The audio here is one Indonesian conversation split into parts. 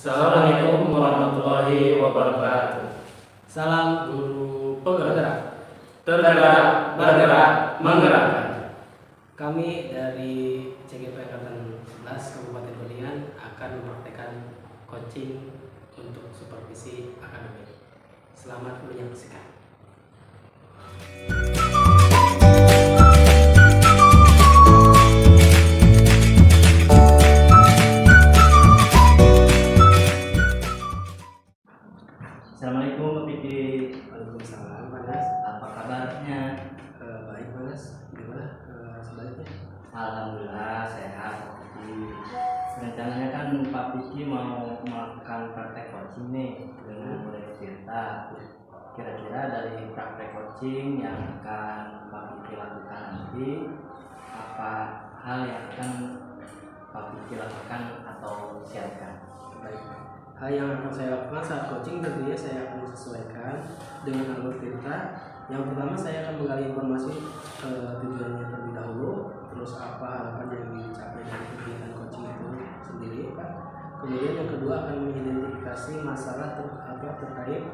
Assalamualaikum warahmatullahi wabarakatuh. Salam guru penggerak. Tergerak, bergerak, menggerakkan. Kami dari CGP Angkatan 11 Kabupaten Kuningan akan mempraktekkan coaching untuk supervisi akademik. Selamat menyaksikan. Assalamualaikum Pak Piki. Waalaikumsalam, Mas. Apa kabarnya? Baik, Mas. Gimana sebaliknya? Alhamdulillah sehat Pak Piki. Rencananya kan Pak Piki mau melakukan praktek coaching nih dengan murid Tirta. Kira-kira dari praktek coaching yang akan Pak Piki lakukan nanti, apa hal yang akan Pak Piki lakukan atau siapkan? Baik. Hal yang akan saya lakukan saat coaching tentunya saya akan sesuaikan dengan alur cerita. Yang pertama saya akan menggali informasi tujuannya terlebih dahulu, terus apa harapan yang dicapai dari kegiatan coaching itu sendiri, Pak. Kemudian yang kedua akan mengidentifikasi masalah terkait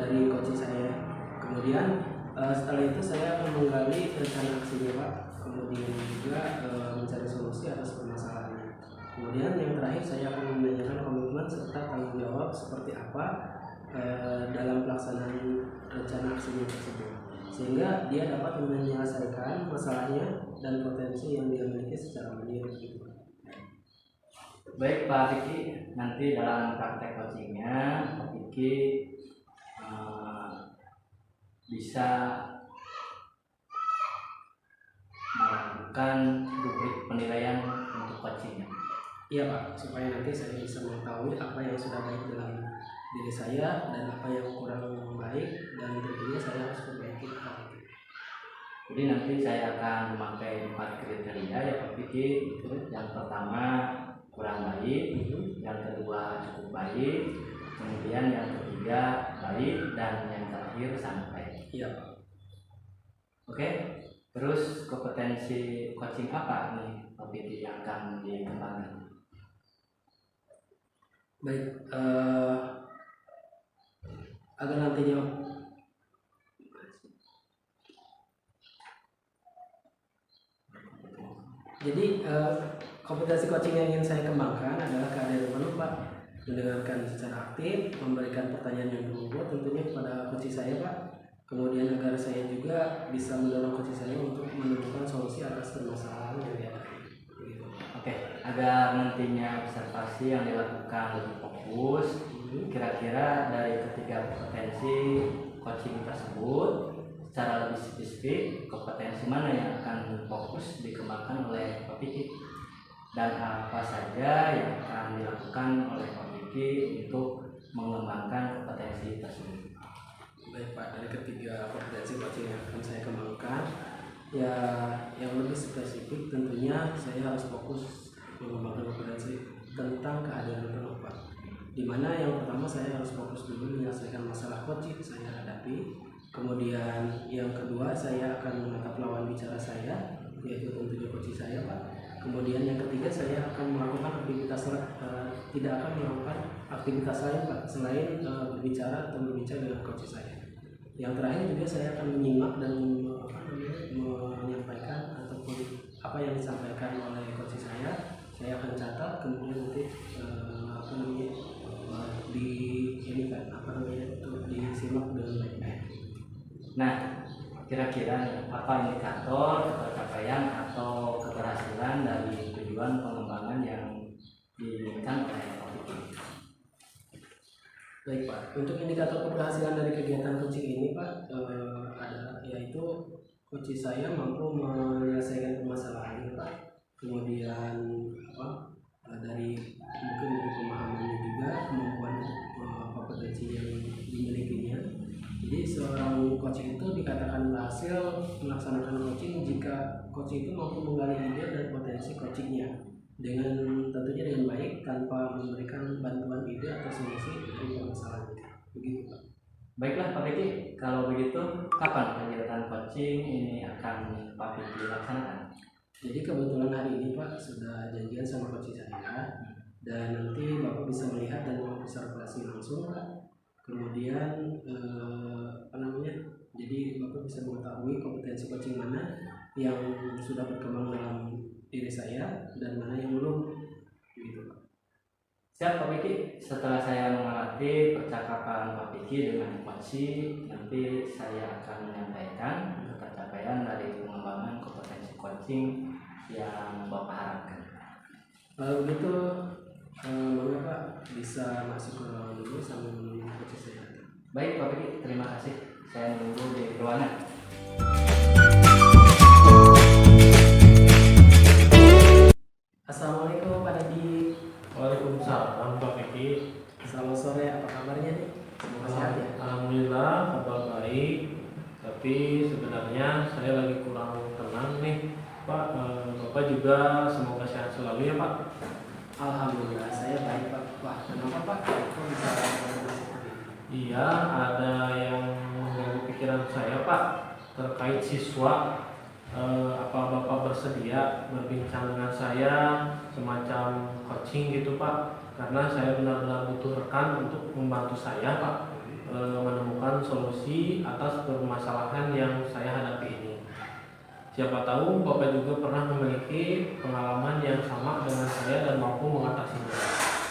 dari coaching saya. Kemudian setelah itu saya akan menggali rencana aksinya, Pak. Kemudian juga mencari solusi atas permasalahannya. Kemudian yang terakhir saya akan menanyakan komitmen serta tanggung jawab seperti apa dalam pelaksanaan rencana aksinya tersebut, sehingga dia dapat menyelesaikan masalahnya dan potensi yang dia miliki secara mandiri. Baik Pak Piki, nanti dalam praktek coachingnya Pak Piki bisa melakukan rubrik penilaian untuk coachingnya. Iya, Pak, supaya nanti saya bisa mengetahui apa yang sudah baik dalam diri saya dan apa yang kurang baik, dan tentunya saya harus perbaiki hal itu. Jadi nanti saya akan memakai 4 kriteria ya Pak Piki. Yang pertama kurang baik, yang kedua cukup baik, kemudian yang ketiga baik, dan yang terakhir sampai. Iya, Pak. Oke, terus kompetensi coaching apa nih Pak Piki yang akan dikembangkan? Baik, agar nantinya jadi kompetensi coaching yang ingin saya kembangkan adalah kehadiran penuh, Pak, mendengarkan secara aktif, memberikan pertanyaan yang berbobot tentunya kepada coach saya, Pak. Kemudian agar saya juga bisa mendorong coach saya untuk menemukan solusi atas permasalahan yang dihadapi. Oke, agar nantinya observasi yang dilakukan lebih fokus, kira-kira dari ketiga kompetensi coaching tersebut secara lebih spesifik, kompetensi mana yang akan fokus dikembangkan oleh Pak Piki, dan apa saja yang akan dilakukan oleh Pak Piki untuk mengembangkan kompetensi tersebut? Baik, Pak, dari ketiga kompetensi coaching yang akan saya kembangkan, ya yang lebih spesifik tentunya saya harus fokus mengembangkan kompetensi tentang kehadiran penuh, Pak. Dimana yang pertama saya harus fokus dulu menyelesaikan masalah coaching saya hadapi. Kemudian yang kedua saya akan menatap lawan bicara saya, yaitu tentunya coaching saya, Pak. Kemudian yang ketiga saya akan melakukan aktivitas tidak akan melakukan aktivitas lain, Pak, selain berbicara atau berbicara dengan coaching saya. Yang terakhir juga saya akan menyimak dan menyampaikan ataupun apa yang disampaikan oleh coach saya akan catat, kemudian nanti disimak dengan baik-baik. Nah, kira-kira apa indikator pencapaian atau keberhasilan dari tujuan pengembangan yang diinginkan oleh Pak Piki? Baik, Pak, untuk indikator keberhasilan dari kegiatan coaching ini, Pak, ada yaitu coach saya mampu menyelesaikan permasalahan, Pak. Kemudian dari pemahamannya juga, kemampuan kompetensi yang dimilikinya. Jadi seorang coach itu dikatakan berhasil melaksanakan coaching jika coach itu mampu menggali ide dan potensi coachingnya tentunya dengan baik, tanpa memberikan bantuan ide atau solusi dari permasalahan. Begitu, Pak. Baiklah Pak Piki, kalau begitu kapan kegiatan coaching ini akan Pak Piki laksanakan? Jadi kebetulan hari ini, Pak, sudah janjian sama coach saya, dan nanti Bapak bisa melihat langsung Pak. Kemudian jadi Bapak bisa mengetahui kompetensi coaching mana yang sudah berkembang dalam diri saya dan mana yang belum, gitu Pak. Siap Pak Piki, setelah saya mengamati percakapan Pak Piki dengan Coach, nanti saya akan menyampaikan capaian dari pengembangan kompetensi coaching yang Bapak harapkan. Kalau begitu, monggo Pak bisa masuk ke ruangan dulu sambil menunggu coach saya. Baik Pak Piki, terima kasih. Saya menunggu di ruangan. Assalamualaikum Pak Dadi. Waalaikumsalam Pak Piki. Selamat sore, apa kabarnya nih? Semoga sehat ya. Alhamdulillah kabar baik. Tapi sebenarnya saya lagi kurang tenang nih Pak. Bapak juga semoga sehat selalu ya Pak. Alhamdulillah saya baik Pak. Wah, kenapa Pak? Kok bisa seperti ini? Iya, ada yang mengganggu pikiran saya Pak terkait siswa. Apa Bapak bersedia berbincang dengan saya semacam coaching gitu Pak? Karena saya benar-benar butuh rekan untuk membantu saya Pak menemukan solusi atas permasalahan yang saya hadapi ini. Siapa tahu Bapak juga pernah memiliki pengalaman yang sama dengan saya dan mampu mengatasinya.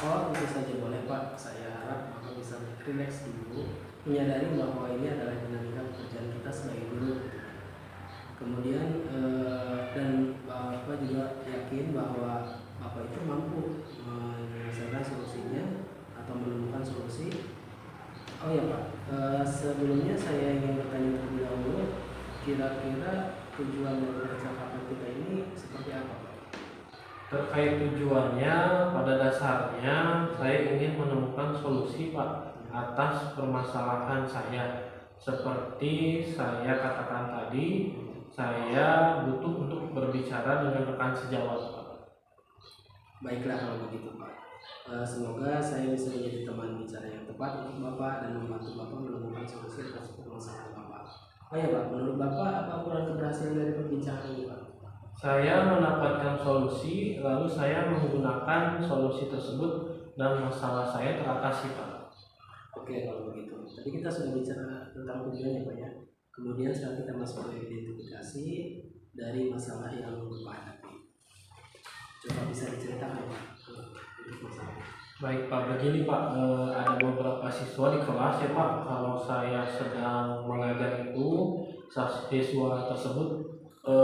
Oh, tentu saja boleh Pak. Saya harap Bapak bisa relax dulu, menyadari bahwa ini adalah dinamika pekerjaan kita sebagai guru. Kemudian dan Bapak juga yakin bahwa Bapak itu mampu menyelesaikan solusinya atau menemukan solusi. Oh ya Pak, sebelumnya saya ingin bertanya terlebih dahulu, kira-kira tujuan dari percakapan kita ini seperti apa Pak? Terkait tujuannya, pada dasarnya saya ingin menemukan solusi Pak atas permasalahan saya. Seperti saya katakan tadi, saya butuh untuk berbicara dengan rekan sejawat Pak. Baiklah kalau begitu Pak. Semoga saya bisa menjadi teman bicara yang tepat untuk Bapak dan membantu Bapak menemukan solusi atas permasalahan Bapak. Oh ya Pak, menurut Bapak apa ukuran keberhasilan dari perbincangan ini Pak? Saya mendapatkan solusi, lalu saya menggunakan solusi tersebut dan masalah saya teratasi Pak. Oke kalau begitu. Tadi kita sudah bicara tentang tujuannya Pak ya. Kemudian sekarang kita masuk ke identifikasi dari masalah yang Bapak hadapi. Coba bisa diceritakan Pak untuk masalah. Baik Pak, begini Pak, ada beberapa siswa di kelas ya Pak. Kalau saya sedang mengajar itu, siswa tersebut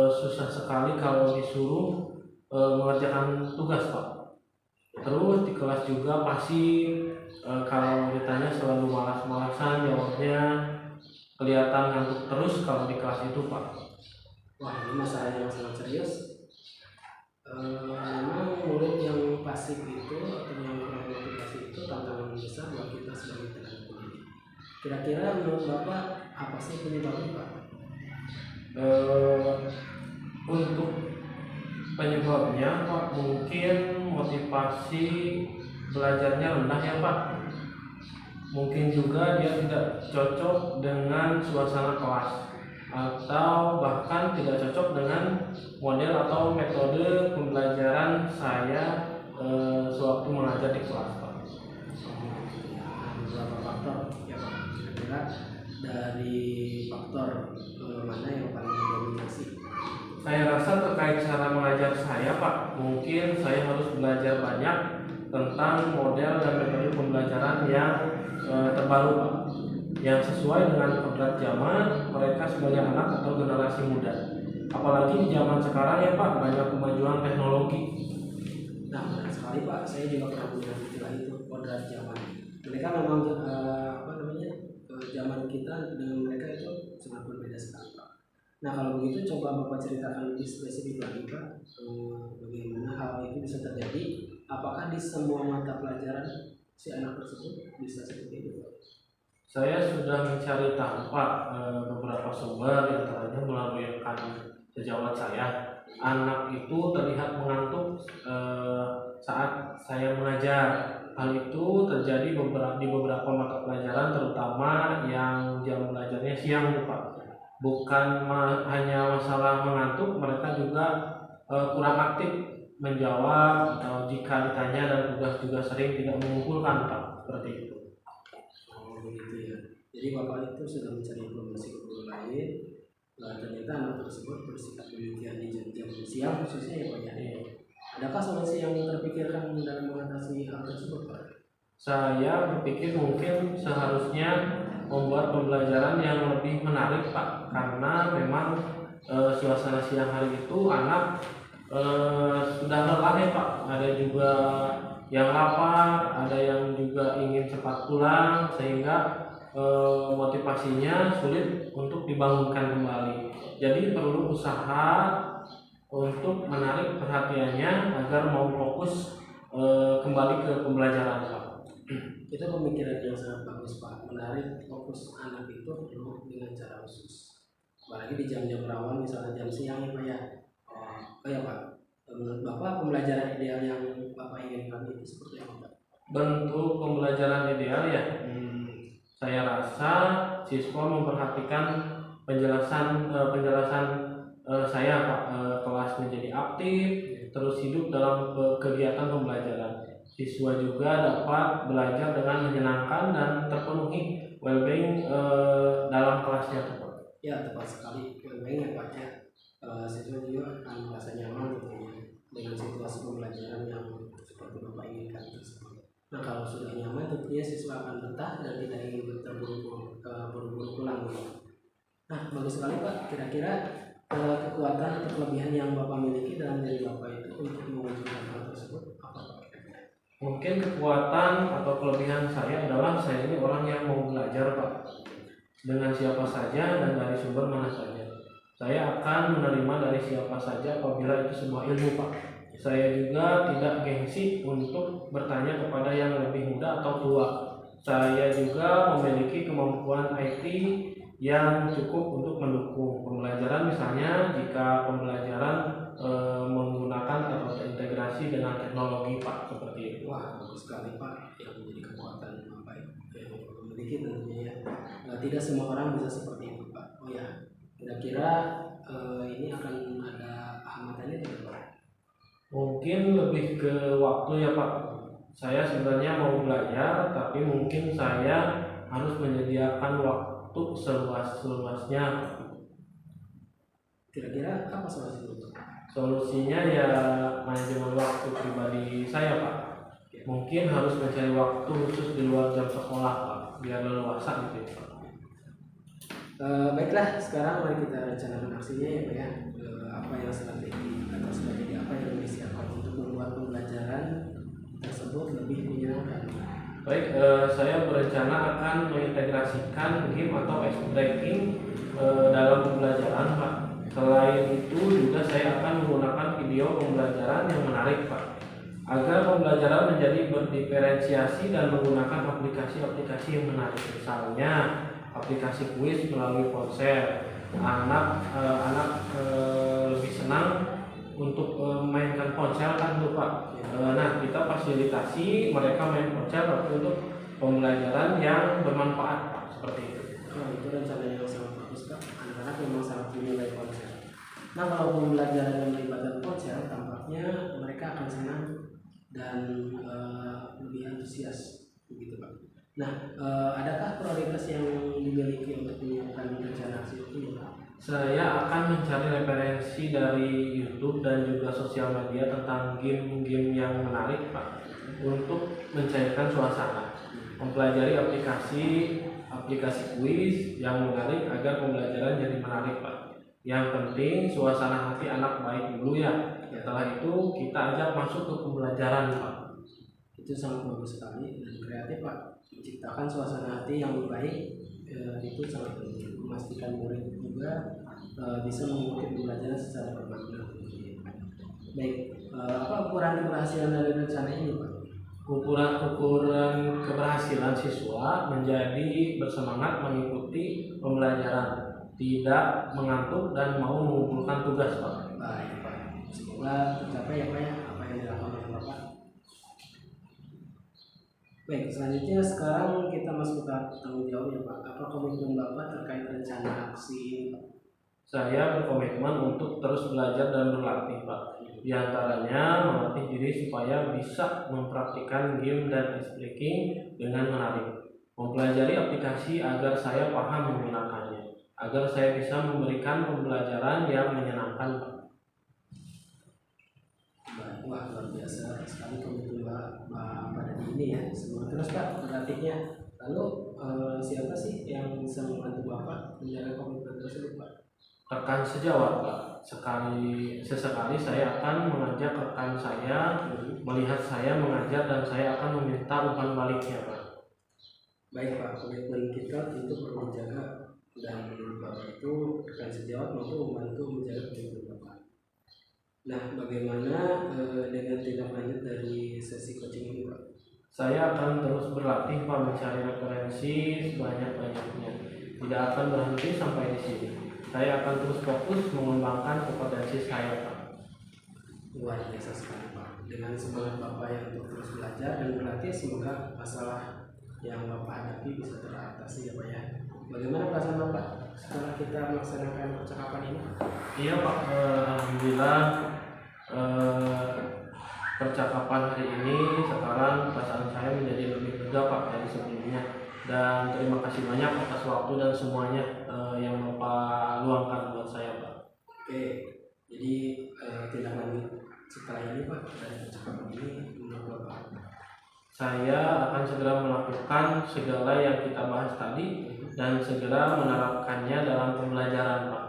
susah sekali kalau disuruh mengerjakan tugas Pak. Terus di kelas juga pasti kalau ditanya selalu malas-malasan jawabnya, kelihatan ngantuk terus kalau di kelas itu Pak. Wah ini masalah yang sangat serius. Memang murid yang pasif itu atau yang kurang motivasi itu tantangan besar buat kita sebagai tenaga pendidik. Kira-kira menurut Bapak apa sih penyebabnya Pak? Untuk penyebabnya Pak, mungkin motivasi belajarnya rendah ya Pak. Mungkin juga dia tidak cocok dengan suasana kelas, atau bahkan tidak cocok dengan model atau metode pembelajaran saya sewaktu mengajar di kelas Pak. Beberapa faktor ya Pak. Kira-kira dari faktor mana yang paling mendominasi? Saya rasa terkait cara mengajar saya Pak, mungkin saya harus belajar banyak tentang model dan metode pembelajaran yang terbaru Pak, yang sesuai dengan kodrat zaman mereka sebagai anak atau generasi muda. Apalagi di zaman sekarang ya Pak, banyak kemajuan teknologi. Nah benar sekali Pak, saya juga pernah mendengar istilah itu, kodrat zaman. Mereka memang zaman kita dengan mereka itu sangat berbeda sekali Pak. Nah kalau begitu coba Bapak ceritakan lebih spesifik lagi Pak, bagaimana hal itu bisa terjadi? Apakah di semua mata pelajaran si anak tersebut bisa seperti itu Pak? Saya sudah mencari tahu Pak beberapa sumber, antaranya melalui rekan sejawat saya. Anak itu terlihat mengantuk saat saya mengajar. Hal itu terjadi di beberapa mata pelajaran, terutama yang jam belajarnya siang Pak. Bukan hanya masalah mengantuk, mereka juga kurang aktif menjawab, atau jika ditanya dan tugas juga sering tidak mengumpulkan Pak, seperti itu. begitu ya. Jadi Bapak itu sudah mencari informasi ke guru lain, ternyata anak tersebut bersikap demikian di jam siang khususnya ya Pak ya. Adakah solusi yang terpikirkan dalam mengatasi hal tersebut Pak? Saya berpikir mungkin seharusnya membuat pembelajaran yang lebih menarik Pak, karena memang suasana siang hari itu anak sudah lelah ya Pak. Ada juga yang lapar, ada yang juga ingin cepat pulang, sehingga motivasinya sulit untuk dibangunkan kembali. Jadi perlu usaha untuk menarik perhatiannya agar mau fokus kembali ke pembelajaran Pak. Itu pemikiran yang sangat bagus Pak. Menarik fokus anak itu perlu dengan cara khusus. Apalagi di jam-jam rawan, misalnya jam siang ya Pak ya. Oh ya Pak, menurut Bapak pembelajaran ideal yang Bapak inginkan itu seperti apa Pak? Bentuk pembelajaran ideal ya, saya rasa siswa memperhatikan penjelasan saya Pak, kelas menjadi aktif, terus hidup dalam kegiatan pembelajaran. Siswa juga dapat belajar dengan menyenangkan dan terpenuhi well-being dalam kelasnya Pak. Ya tepat sekali, well-being ya Pak ya. Siswa juga akan merasa nyaman tentunya dengan situasi pembelajaran yang seperti Bapak inginkan tersebut. Nah kalau sudah nyaman tentunya siswa akan betah dan tidak ingin terburu-buru pulang. Nah bagus sekali Pak. Kira-kira kekuatan atau kelebihan yang Bapak miliki dalam diri Bapak itu untuk mewujudkan hal tersebut apa Pak? Mungkin kekuatan atau kelebihan saya adalah saya ini orang yang mau belajar Pak, dengan siapa saja dan dari sumber mana saja. Saya akan menerima dari siapa saja apabila itu sebuah ilmu Pak. Saya juga tidak gengsi untuk bertanya kepada yang lebih muda atau tua. Saya juga memiliki kemampuan IT yang cukup untuk mendukung pembelajaran, misalnya jika pembelajaran menggunakan atau terintegrasi dengan teknologi Pak, seperti itu. Wah bagus sekali Pak, yang menjadi kekuatan Bapak yang Bapak memiliki tentunya ya. Tidak semua orang bisa seperti itu Pak. Oh ya, kira-kira ini akan ada hambatannya tidak Pak? Mungkin lebih ke waktu ya Pak. Saya sebenarnya mau belajar, tapi mungkin saya harus menyediakan waktu seluas-luasnya. Kira-kira apa solusi itu? Solusinya ya manajemen waktu pribadi saya Pak. Mungkin harus mencari waktu khusus di luar jam sekolah Pak, biar leluasa gitu Pak. Baiklah, sekarang mari kita rencanakan aksinya ya Pak ya. Apa yang strategi atau strategi apa yang disiapkan untuk membuat pembelajaran tersebut lebih menyenangkan? Baik, saya berencana akan mengintegrasikan game atau ice breaking dalam pembelajaran Pak. Selain itu juga saya akan menggunakan video pembelajaran yang menarik Pak, agar pembelajaran menjadi berdiferensiasi dan menggunakan aplikasi-aplikasi yang menarik. Misalnya aplikasi kuis melalui ponsel. Anak lebih senang untuk memainkan ponsel kan tuh Pak. Nah kita fasilitasi mereka main ponsel tapi untuk pembelajaran yang bermanfaat Pak, seperti itu. Oh, itu rencana yang sangat bagus Pak. Anak-anak memang sangat menilai ponsel. Nah kalau pembelajaran yang melibatkan ponsel, tampaknya mereka akan senang dan lebih antusias begitu Pak. Nah, adakah prioritas yang dimiliki untuk menyiapkan rencana aksi ini Pak? Saya akan mencari referensi dari YouTube dan juga sosial media tentang game-game yang menarik Pak, untuk mencairkan suasana. Mempelajari aplikasi kuis yang menarik agar pembelajaran jadi menarik Pak. Yang penting suasana hati anak baik dulu ya. Setelah itu kita ajak masuk ke pembelajaran Pak. Itu sangat bagus sekali dan kreatif Pak. Menciptakan suasana hati yang baik itu sangat penting. Memastikan murid juga bisa mengikuti pembelajaran secara bermakna. Baik, apa ukuran keberhasilan dari rencana ini Pak? Ukuran keberhasilan siswa menjadi bersemangat mengikuti pembelajaran, tidak mengantuk dan mau mengumpulkan tugas Pak. Baik Pak, semoga tercapai ya Pak ya apa yang dilakukan oleh Bapak. Baik, selanjutnya sekarang kita masuk ke tanggung jawab ya Pak. Apa komitmen Bapak terkait rencana aksi ini Pak? Saya berkomitmen untuk terus belajar dan berlatih Pak. Di antaranya melatih diri supaya bisa mempraktikkan game dan ice breaking dengan menarik. mempelajari aplikasi agar saya paham menggunakannya, agar saya bisa memberikan pembelajaran yang menyenangkan, Pak. Baik, wah luar biasa sekali kebetulan pada ini ya. Semua terus Pak berartinya. Lalu siapa sih yang bisa membantu Bapak menjaga komitmen tersebut Pak? Rekan sejawat, Pak. Sesekali saya akan mengajak rekan saya melihat saya mengajar dan saya akan meminta umpan baliknya, Pak. Baik Pak, komitmen kita itu perlu dijaga dan menurut Bapak itu rekan sejawat mampu membantu menjaga komitmen Bapak. Nah, bagaimana dengan tindak lanjut dari sesi coaching ini Pak? Saya akan terus berlatih, Pak, mencari referensi sebanyak-banyaknya. Tidak akan berhenti sampai di sini. Saya akan terus fokus mengembangkan kompetensi saya, Pak. Luar biasa sekali Pak. Dengan semangat Bapak yang untuk terus belajar dan berlatih, semoga masalah yang Bapak hadapi bisa teratasi ya Pak ya. Bagaimana perasaan Bapak setelah kita melaksanakan percakapan ini? Iya, Pak. Alhamdulillah percakapan hari ini sekarang perasaan saya menjadi lebih lega, Pak, dari sebelumnya. Dan terima kasih banyak atas waktu dan semuanya yang Bapak luangkan buat saya, Pak. Oke, jadi tindak lanjut setelah ini Pak dari percakapan ini menurut Bapak? Saya akan segera melakukan segala yang kita bahas tadi dan segera menerapkannya dalam pembelajaran, Pak.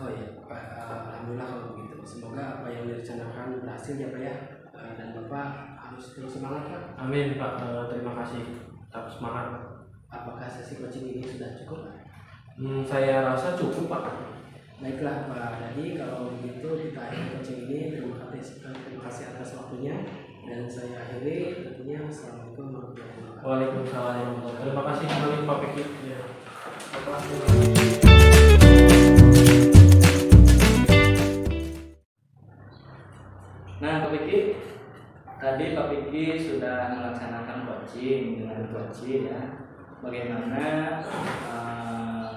Oh iya Pak, alhamdulillah kalau begitu. Semoga apa yang direncanakan berhasil ya Pak ya. Dan Bapak harus terus semangat Pak. Amin, Pak. Terima kasih. Tetap semangat. Apakah sesi coaching ini sudah cukup? Saya rasa cukup, Pak. Baiklah Pak Dadi, kalau begitu kita akhiri coaching ini. Terima kasih atas waktunya dan saya akhiri. Tentunya assalamualaikum warahmatullahi wabarakatuh. Waalaikumsalam warahmatullahi wabarakatuh. Terima kasih kembali, Pak Peki. Ya. Nah, Pak Piki, tadi Pak Piki sudah melaksanakan coaching dengan coaching ya. Bagaimana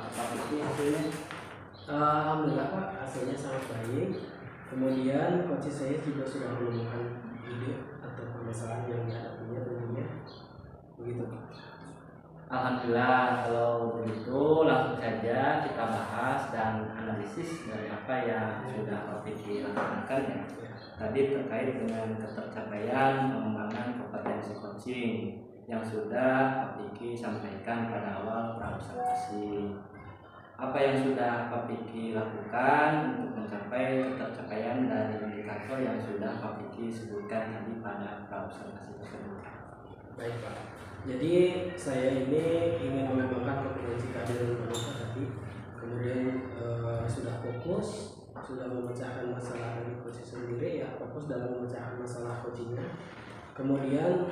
Pak Piki hasilnya? Alhamdulillah Pak, hasilnya sangat baik. Kemudian coach saya juga sudah menemukan ide atau permasalahan yang dihadapinya tentunya. Begitu Pak. Alhamdulillah, kalau begitu langsung saja kita bahas dan analisis dari apa yang sudah Pak Piki lakukan ya. Tadi terkait dengan ketercapaian pengembangan kompetensi coaching yang sudah Pak Piki sampaikan pada awal praobservasi. Apa yang sudah Pak Piki lakukan untuk mencapai ketercapaian dari indikator yang sudah Pak Piki sebutkan tadi pada praobservasi tersebut. Baik Pak. Jadi saya ini ingin mengembangkan kompetensi keahlian berbicara tadi. Kemudian sudah fokus, sudah memecahkan masalah dari coach sendiri ya, fokus dalam memecahkan masalah coachingnya. Kemudian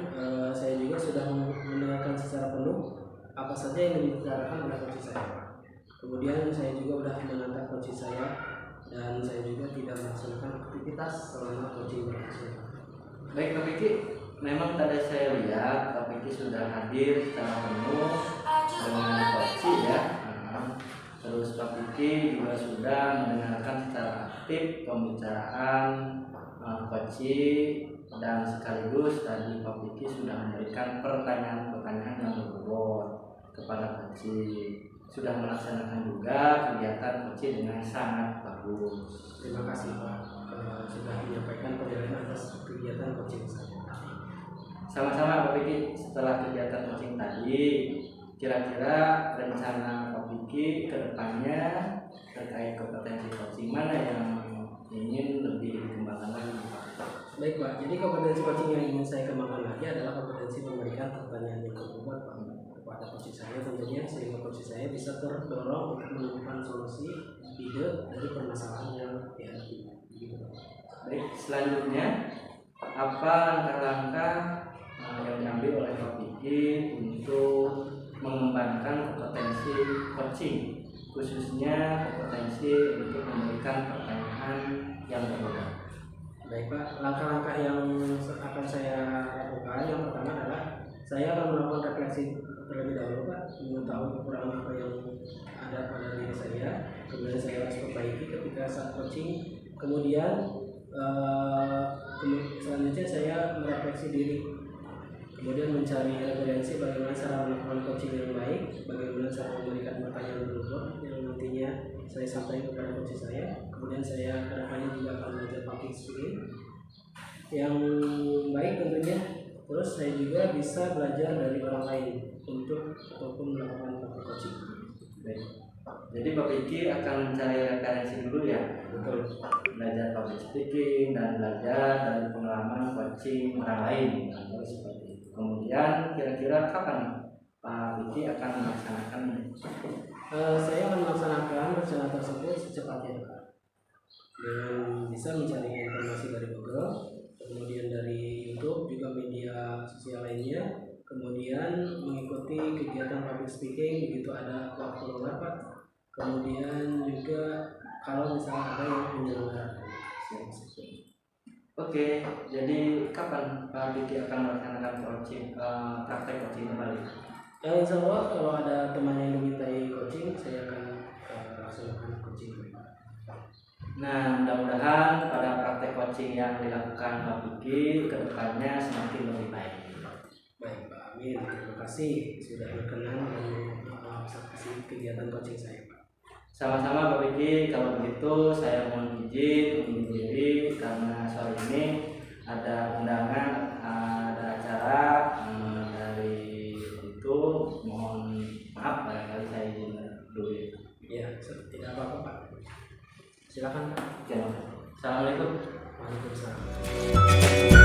saya juga sudah mendengarkan secara penuh apa saja yang dibicarakan oleh coach saya Pak. Kemudian saya juga sudah mengantar coach saya dan saya juga tidak melaksanakan aktivitas selama coaching berlangsung. Baik Pak Piki, memang tadi saya lihat Pak Piki sudah hadir secara penuh dengan coaching ya. Terus Pak Piki juga sudah mendengarkan secara aktif pembicaraan coaching dan sekaligus tadi Pak Piki sudah memberikan pertanyaan-pertanyaan yang berbobot kepada coaching. Sudah melaksanakan juga kegiatan coaching dengan sangat bagus. Terima kasih Pak sudah menyampaikan penilaian atas kegiatan coaching saya. Sama-sama Pak Piki, setelah kegiatan coaching tadi, kira-kira rencana Pak Piki ke depannya terkait kompetensi coaching mana yang ingin lebih dikembangkan lagi Pak? Baik Pak, jadi kompetensi coaching yang ingin saya kembangkan lagi adalah kompetensi memberikan pertanyaan yang berbobot Pak kepada coach saya tentunya, sehingga coach saya bisa terdorong untuk menemukan solusi ide dari permasalahan yang dihadapi. Baik, selanjutnya apa langkah-langkah yang diambil oleh Pak Piki untuk mengembangkan kompetensi coaching, khususnya kompetensi untuk memberikan pertanyaan yang berbobot? Baik Pak, langkah-langkah yang akan saya lakukan yang pertama adalah saya akan melakukan refleksi terlebih dahulu Pak, mengetahui kekurangan apa yang ada pada diri saya, kemudian saya harus perbaiki ketika saat coaching. Kemudian selanjutnya saya merefleksi diri kemudian mencari referensi bagaimana cara melakukan coaching yang baik, bagaimana cara memberikan pertanyaan berubah yang nantinya saya sampaikan kepada coach saya. Kemudian saya kedepannya juga akan belajar public speaking yang baik tentunya. Terus saya juga bisa belajar dari orang lain untuk ataupun melakukan public coaching. Baik. Jadi Pak Vicky akan mencari referensi dulu ya, Betul. belajar public speaking dan belajar dari pengalaman coaching orang lain. Seperti itu. Kemudian kira-kira kapan Pak Vicky akan melaksanakan? Saya akan melaksanakan rencana tersebut secepatnya Pak. Dengan bisa mencari informasi dari Google, kemudian dari YouTube, juga media sosial lainnya, kemudian mengikuti kegiatan public speaking begitu ada waktu rapat, kemudian juga kalau misalnya ada yang menyelenggarakan. Oke, jadi kapan Pak Vicky akan melaksanakan coaching, praktek coaching kembali? Ya insya Allah kalau ada teman yang memintai coaching, saya akan laksanakan coaching. Nah, mudah-mudahan pada praktek coaching yang dilakukan Pak Vicky kedepannya semakin lebih baik. Baik Pak, amin. Terima kasih sudah berkenan dan observasi kegiatan coaching saya Pak. Sama-sama Pak Vicky, kalau begitu saya mohon izin undur diri karena sore ini ada undangan, ada acara dari itu, mohon maaf barangkali saya izin dulu. Ya, tidak apa-apa Pak. Silakan Pak. Oke, assalamualaikum. Waalaikumsalam.